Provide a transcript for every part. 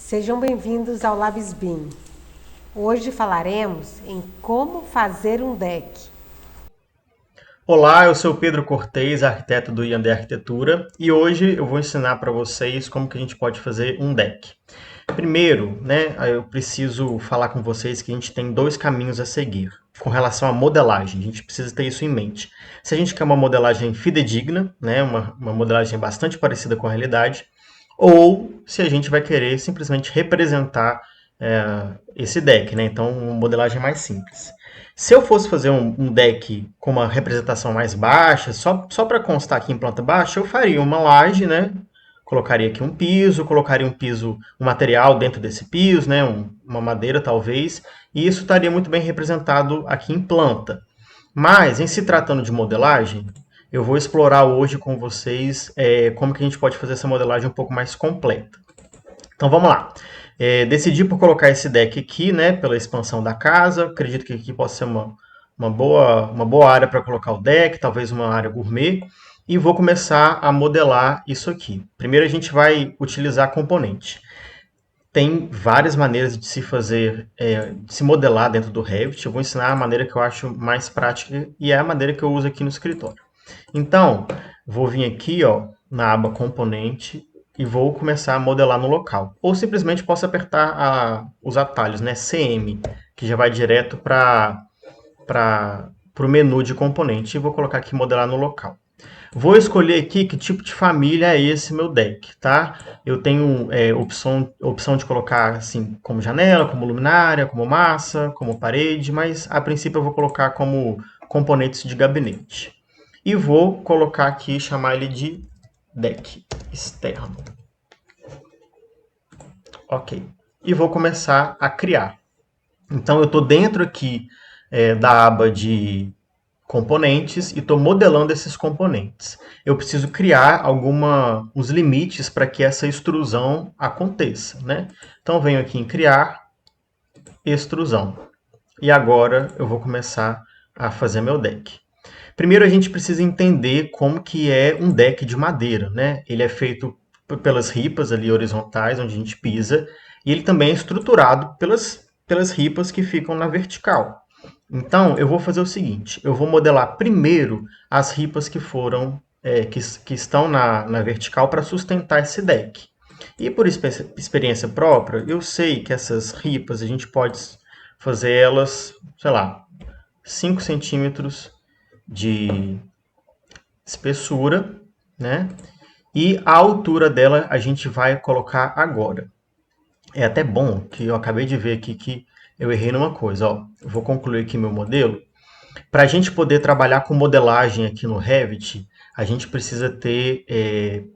Sejam bem-vindos ao LabsBeam. Hoje falaremos em como fazer um deck. Olá, eu sou o Pedro Cortez, arquiteto do Yandé Arquitetura, e hoje eu vou ensinar para vocês como que a gente pode fazer um deck. Primeiro, né, eu preciso falar com vocês que a gente tem dois caminhos a seguir com relação à modelagem. A gente precisa ter isso em mente. Se a gente quer uma modelagem fidedigna, né, uma modelagem bastante parecida com a realidade, ou se a gente vai querer simplesmente representar esse deck, né? Então, uma modelagem mais simples. Se eu fosse fazer um deck com uma representação mais baixa, só para constar aqui em planta baixa, eu faria uma laje, né? Colocaria aqui um piso, colocaria um piso, um material dentro desse piso, né? Uma madeira talvez, e isso estaria muito bem representado aqui em planta. Mas, em se tratando de modelagem, eu vou explorar hoje com vocês como que a gente pode fazer essa modelagem um pouco mais completa. Então vamos lá. Decidi por colocar esse deck aqui, né, pela expansão da casa. Acredito que aqui possa ser uma boa área para colocar o deck, talvez uma área gourmet. E vou começar a modelar isso aqui. Primeiro a gente vai utilizar componente. Tem várias maneiras de se fazer, de se modelar dentro do Revit. Eu vou ensinar a maneira que eu acho mais prática e é a maneira que eu uso aqui no escritório. Então, vou vir aqui, ó, na aba componente e vou começar a modelar no local. Ou simplesmente posso apertar os atalhos, né, CM, que já vai direto para o menu de componente. E vou colocar aqui modelar no local. Vou escolher aqui que tipo de família é esse meu deck, tá? Eu tenho opção de colocar assim como janela, como luminária, como massa, como parede, mas a princípio eu vou colocar como componentes de gabinete. E vou colocar aqui, chamar ele de deck externo. Ok. E vou começar a criar. Então eu estou dentro aqui da aba de componentes e estou modelando esses componentes. Eu preciso criar os limites para que essa extrusão aconteça, né? Então venho aqui em criar extrusão. E agora eu vou começar a fazer meu deck. Primeiro a gente precisa entender como que é um deck de madeira, né? Ele é feito pelas ripas ali horizontais, onde a gente pisa, e ele também é estruturado pelas ripas que ficam na vertical. Então, eu vou fazer o seguinte: eu vou modelar primeiro as ripas que foram que estão na vertical para sustentar esse deck. E por experiência própria, eu sei que essas ripas a gente pode fazer elas, sei lá, 5 centímetros de espessura, né? E a altura dela a gente vai colocar agora. É até bom que eu acabei de ver aqui que eu errei numa coisa. Ó. Eu vou concluir aqui meu modelo. Para a gente poder trabalhar com modelagem aqui no Revit, a gente precisa ter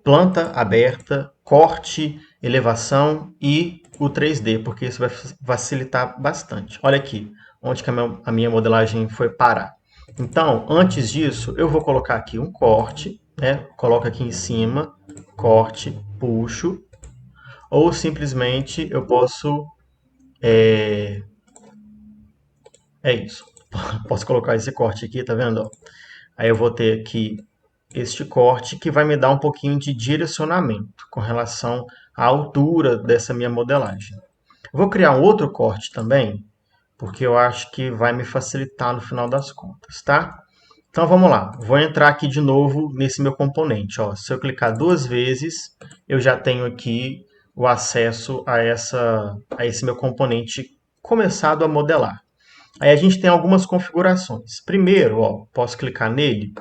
planta aberta, corte, elevação e o 3D, porque isso vai facilitar bastante. Olha aqui, onde que a minha modelagem foi parar. Então, antes disso, eu vou colocar aqui um corte, né? Coloco aqui em cima, corte, puxo, ou simplesmente eu posso. É isso. Posso colocar esse corte aqui, tá vendo? Aí eu vou ter aqui este corte que vai me dar um pouquinho de direcionamento com relação à altura dessa minha modelagem. Vou criar um outro corte também, porque eu acho que vai me facilitar no final das contas, tá? Então vamos lá, vou entrar aqui de novo nesse meu componente. Ó. Se eu clicar duas vezes, eu já tenho aqui o acesso a esse meu componente começado a modelar. Aí a gente tem algumas configurações. Primeiro, ó, posso clicar nele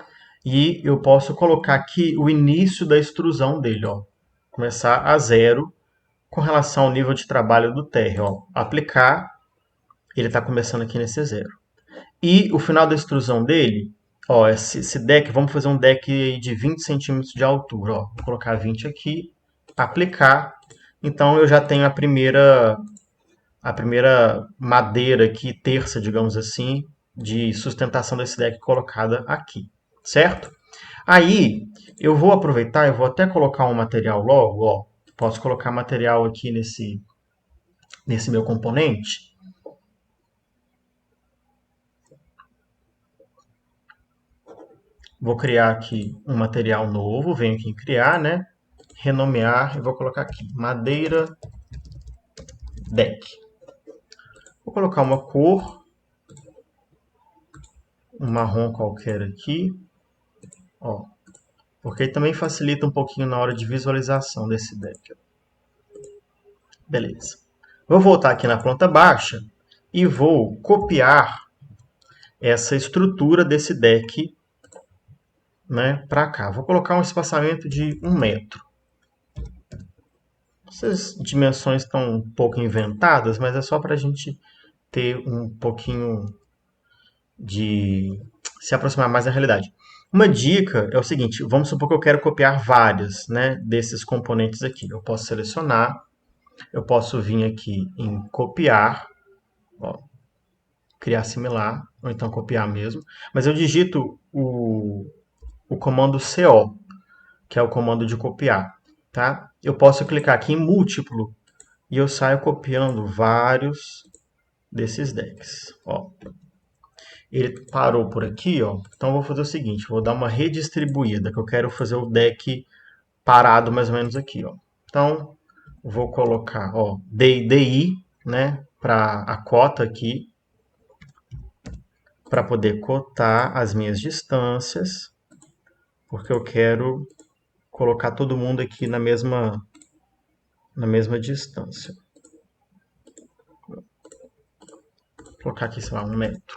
e eu posso colocar aqui o início da extrusão dele. Ó. Começar a zero com relação ao nível de trabalho do térreo. Ó. Aplicar, ele está começando aqui nesse zero. E o final da extrusão dele, ó, esse deck, vamos fazer um deck de 20 centímetros de altura. Ó. Vou colocar 20 aqui, aplicar. Então eu já tenho a primeira madeira aqui, terça, digamos assim, de sustentação desse deck colocada aqui, certo? Aí eu vou aproveitar, eu vou até colocar um material logo, ó. Posso colocar material aqui nesse meu componente. Vou criar aqui um material novo, venho aqui em criar, né? Renomear e vou colocar aqui madeira deck. Vou colocar uma cor, um marrom qualquer aqui, ó, porque também facilita um pouquinho na hora de visualização desse deck. Beleza. Vou voltar aqui na planta baixa e vou copiar essa estrutura desse deck, né, para cá. Vou colocar um espaçamento de 1 metro. Essas dimensões estão um pouco inventadas, mas é só para a gente ter um pouquinho de se aproximar mais da realidade. Uma dica é o seguinte, vamos supor que eu quero copiar vários, né, desses componentes aqui. Eu posso selecionar, eu posso vir aqui em copiar, ó, criar similar, ou então copiar mesmo, mas eu digito o comando CO, que é o comando de copiar, tá? Eu posso clicar aqui em múltiplo e eu saio copiando vários desses decks, ó. Ele parou por aqui, ó. Então eu vou fazer o seguinte, vou dar uma redistribuída, que eu quero fazer o deck parado mais ou menos aqui, ó. Então vou colocar, ó, DI, né, para a cota aqui, para poder cotar as minhas distâncias, porque eu quero colocar todo mundo aqui na mesma distância. Vou colocar aqui, sei lá, 1 metro.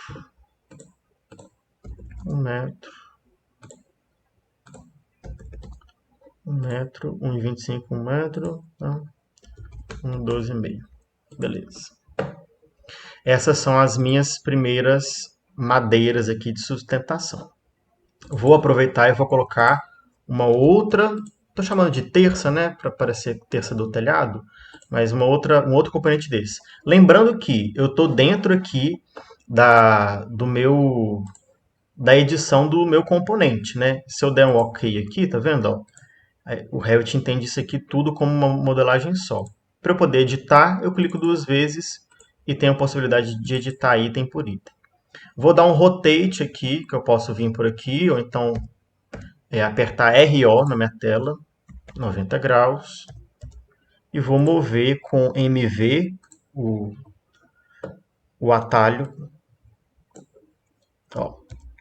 1 metro. 1 metro, 1,25, 1 metro, tá? 1,12,5. Beleza. Essas são as minhas primeiras madeiras aqui de sustentação. Vou aproveitar e vou colocar uma outra, estou chamando de terça, né, para parecer terça do telhado, mas um outro componente desse. Lembrando que eu estou dentro aqui da edição do meu componente, né? Se eu der um OK aqui, tá vendo? Ó, o Revit entende isso aqui tudo como uma modelagem só. Para eu poder editar, eu clico 2 vezes e tenho a possibilidade de editar item por item. Vou dar um rotate aqui, que eu posso vir por aqui, ou então apertar RO na minha tela, 90 graus, e vou mover com MV o atalho. Ó,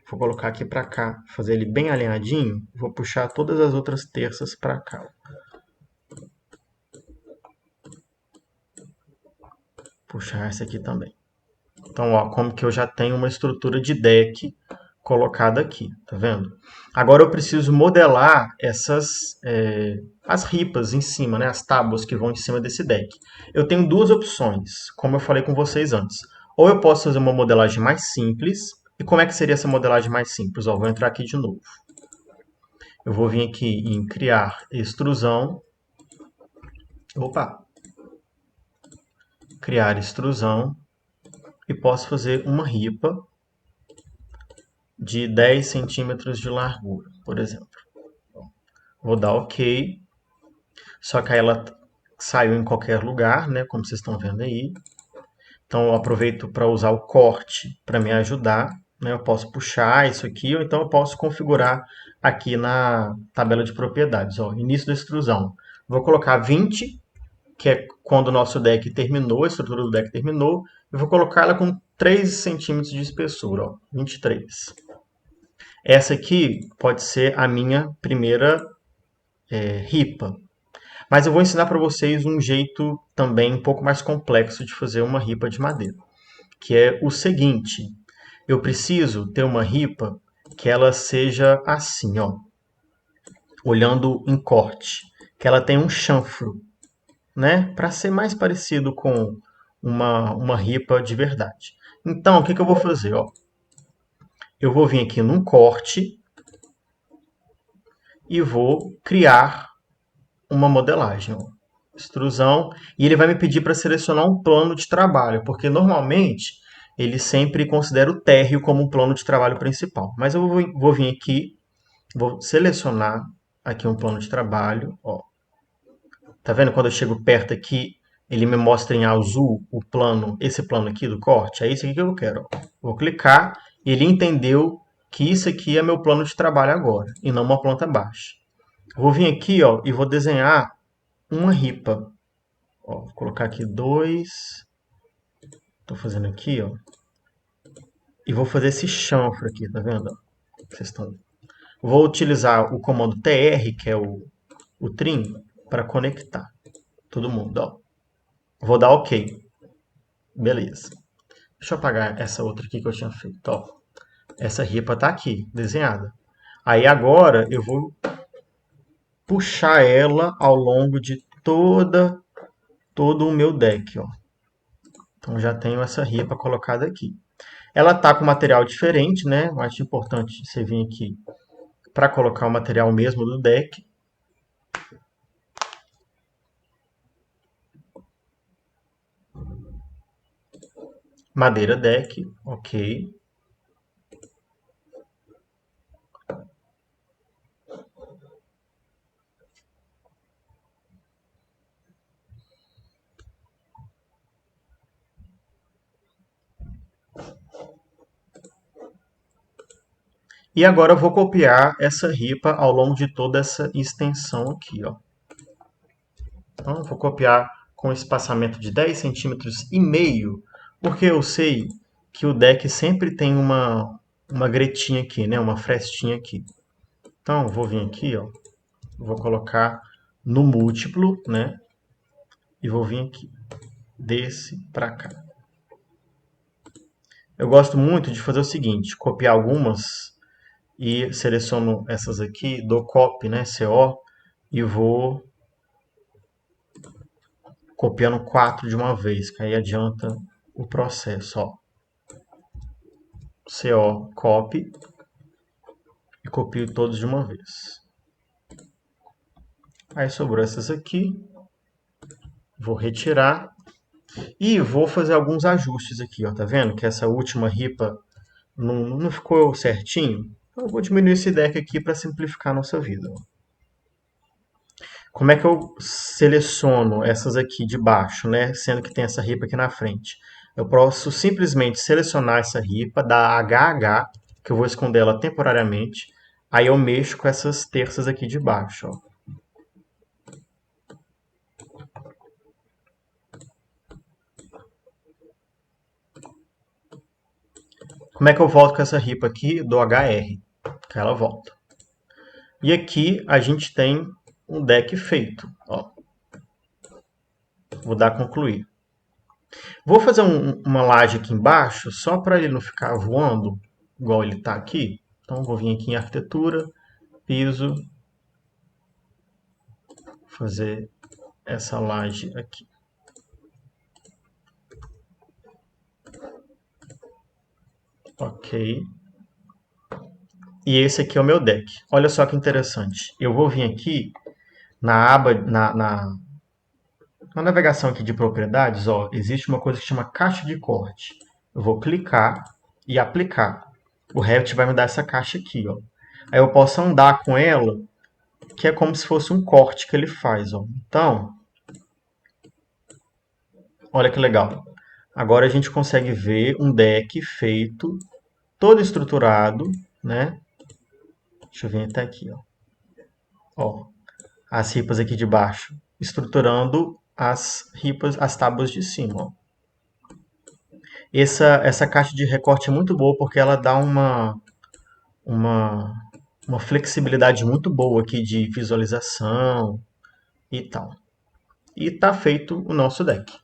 vou colocar aqui para cá, fazer ele bem alinhadinho, vou puxar todas as outras terças para cá. Puxar essa aqui também. Então, ó, como que eu já tenho uma estrutura de deck colocada aqui, tá vendo? Agora eu preciso modelar as ripas em cima, né, as tábuas que vão em cima desse deck. Eu tenho 2 opções, como eu falei com vocês antes. Ou eu posso fazer uma modelagem mais simples. E como é que seria essa modelagem mais simples? Ó, vou entrar aqui de novo. Eu vou vir aqui em criar extrusão. Opa! Criar extrusão. E posso fazer uma ripa de 10 centímetros de largura, por exemplo. Vou dar OK. Só que aí ela saiu em qualquer lugar, né, como vocês estão vendo aí. Então eu aproveito para usar o corte para me ajudar. Né, eu posso puxar isso aqui, ou então eu posso configurar aqui na tabela de propriedades. Ó, início da extrusão. Vou colocar 20, que é quando o nosso deck terminou, a estrutura do deck terminou. Eu vou colocar ela com 3 centímetros de espessura, ó, 23. Essa aqui pode ser a minha primeira ripa. Mas eu vou ensinar para vocês um jeito também um pouco mais complexo de fazer uma ripa de madeira, que é o seguinte: eu preciso ter uma ripa que ela seja assim, ó, olhando em corte, que ela tenha um chanfro, né, para ser mais parecido com uma ripa de verdade. Então, o que eu vou fazer? Ó? Eu vou vir aqui num corte e vou criar uma modelagem. Ó. Extrusão, e ele vai me pedir para selecionar um plano de trabalho, porque normalmente ele sempre considera o térreo como um plano de trabalho principal. Mas eu vou vir aqui, vou selecionar aqui um plano de trabalho. Ó. Tá vendo quando eu chego perto aqui, ele me mostra em azul o plano, esse plano aqui do corte? É isso aqui que eu quero. Ó. Vou clicar e ele entendeu que isso aqui é meu plano de trabalho agora, e não uma planta baixa. Vou vir aqui, ó, e vou desenhar uma ripa. Ó, vou colocar aqui 2. Tô fazendo aqui, ó. E vou fazer esse chanfro aqui, tá vendo? Vocês estão... Vou utilizar o comando tr, que é o trim, para conectar todo mundo, ó. Vou dar OK. Beleza. Deixa eu apagar essa outra aqui que eu tinha feito, ó. Essa ripa tá aqui, desenhada. Aí agora eu vou puxar ela ao longo de todo o meu deck, ó. Então já tenho essa ripa colocada aqui. Ela tá com material diferente, né? Eu acho importante você vir aqui para colocar o material mesmo do deck. Madeira deck, ok. E agora eu vou copiar essa ripa ao longo de toda essa extensão aqui, ó. Então eu vou copiar com espaçamento de 10 centímetros e meio, porque eu sei que o deck sempre tem uma gretinha aqui, né? Uma frestinha aqui. Então eu vou vir aqui, ó. Vou colocar no múltiplo, né? E vou vir aqui, desse para cá. Eu gosto muito de fazer o seguinte, copiar algumas e seleciono essas aqui, dou copy, né, CO, e vou copiando 4 de uma vez, que aí adianta o processo, ó. CO, copy, e copio todos de uma vez. Aí sobrou essas aqui, vou retirar e vou fazer alguns ajustes aqui, ó, tá vendo? Que essa última ripa não ficou certinho. Então eu vou diminuir esse deck aqui para simplificar a nossa vida, ó. Como é que eu seleciono essas aqui de baixo, né? Sendo que tem essa ripa aqui na frente. Eu posso simplesmente selecionar essa ripa, dar HH, que eu vou esconder ela temporariamente. Aí eu mexo com essas terças aqui de baixo, ó. Como é que eu volto com essa ripa aqui? Do HR, que ela volta. E aqui a gente tem um deck feito, ó. Vou dar a concluir. Vou fazer uma laje aqui embaixo, só para ele não ficar voando, igual ele está aqui. Então, vou vir aqui em arquitetura, piso, fazer essa laje aqui. Ok. E esse aqui é o meu deck. Olha só que interessante. Eu vou vir aqui na aba, na navegação aqui de propriedades, ó, existe uma coisa que chama caixa de corte. Eu vou clicar e aplicar. O Revit vai me dar essa caixa aqui, ó. Aí eu posso andar com ela, que é como se fosse um corte que ele faz, ó. Então, olha que legal. Agora a gente consegue ver um deck feito, todo estruturado, né? Deixa eu vir até aqui, ó. Ó, as ripas aqui de baixo, estruturando as ripas, as tábuas de cima, ó. Essa caixa de recorte é muito boa porque ela dá uma, uma flexibilidade muito boa aqui de visualização e tal. E tá feito o nosso deck.